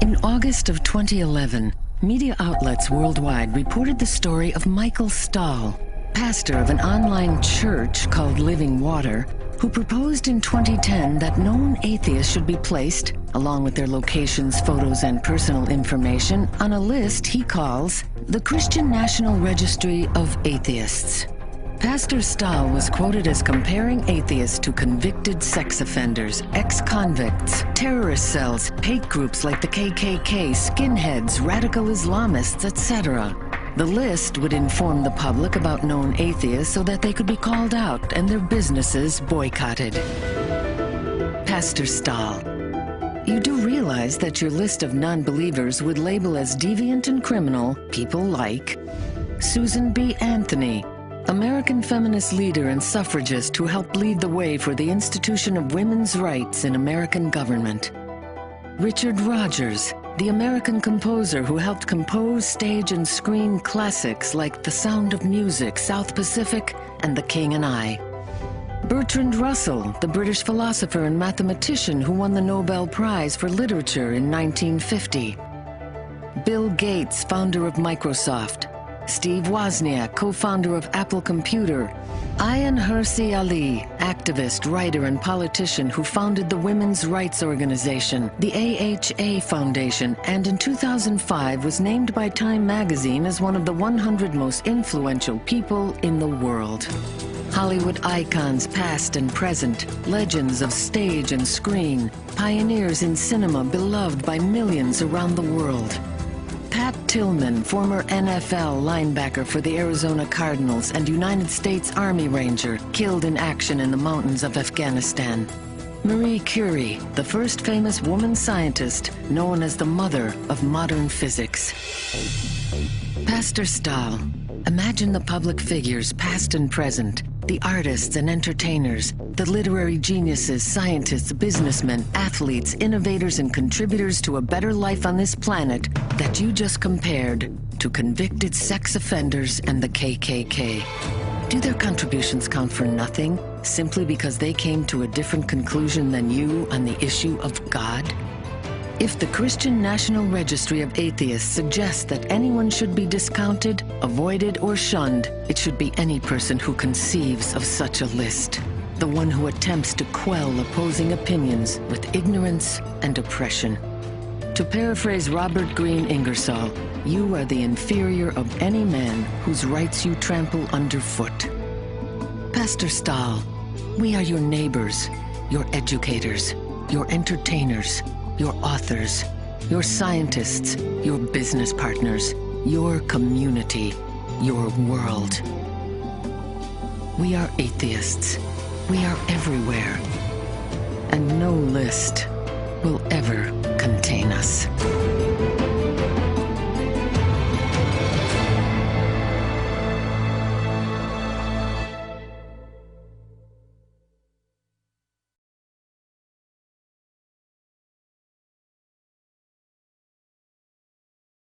In August of 2011, media outlets worldwide reported the story of Michael Stahl, pastor of an online church called Living Water, who proposed in 2010 that known atheists should be placed, along with their locations, photos, and personal information, on a list he calls the Christian National Registry of Atheists. Pastor Stahl was quoted as comparing atheists to convicted sex offenders, ex-convicts, terrorist cells, hate groups like the KKK, skinheads, radical Islamists, etc. The list would inform the public about known atheists so that they could be called out and their businesses boycotted. Pastor Stahl, you do realize that your list of non-believers would label as deviant and criminal people like Susan B. Anthony, American feminist leader and suffragist who helped lead the way for the institution of women's rights in American government. Richard Rogers, the American composer who helped compose, stage, and screen classics like The Sound of Music, South Pacific, and The King and I. Bertrand Russell, the British philosopher and mathematician who won the Nobel Prize for Literature in 1950. Bill Gates, founder of Microsoft. Steve Wozniak, co-founder of Apple Computer. Ayaan Hirsi Ali, activist, writer, and politician who founded the women's rights organization, the AHA Foundation, and in 2005 was named by Time magazine as one of the 100 most influential people in the world. Hollywood icons past and present, legends of stage and screen, pioneers in cinema beloved by millions around the world. Pat Tillman, former NFL linebacker for the Arizona Cardinals and United States Army Ranger, killed in action in the mountains of Afghanistan. Marie Curie, the first famous woman scientist, known as the mother of modern physics. Pastor Stahl, imagine the public figures, past and present, the artists and entertainers, the literary geniuses, scientists, businessmen, athletes, innovators, and contributors to a better life on this planet that you just compared to convicted sex offenders and the KKK. Do their contributions count for nothing simply because they came to a different conclusion than you on the issue of God? If the Christian National Registry of Atheists suggests that anyone should be discounted, avoided, or shunned, it should be any person who conceives of such a list. The one who attempts to quell opposing opinions with ignorance and oppression. To paraphrase Robert Greene Ingersoll, you are the inferior of any man whose rights you trample underfoot. Pastor Stahl, we are your neighbors, your educators, your entertainers, your authors, your scientists, your business partners, your community, your world. We are atheists. We are everywhere. And no list will ever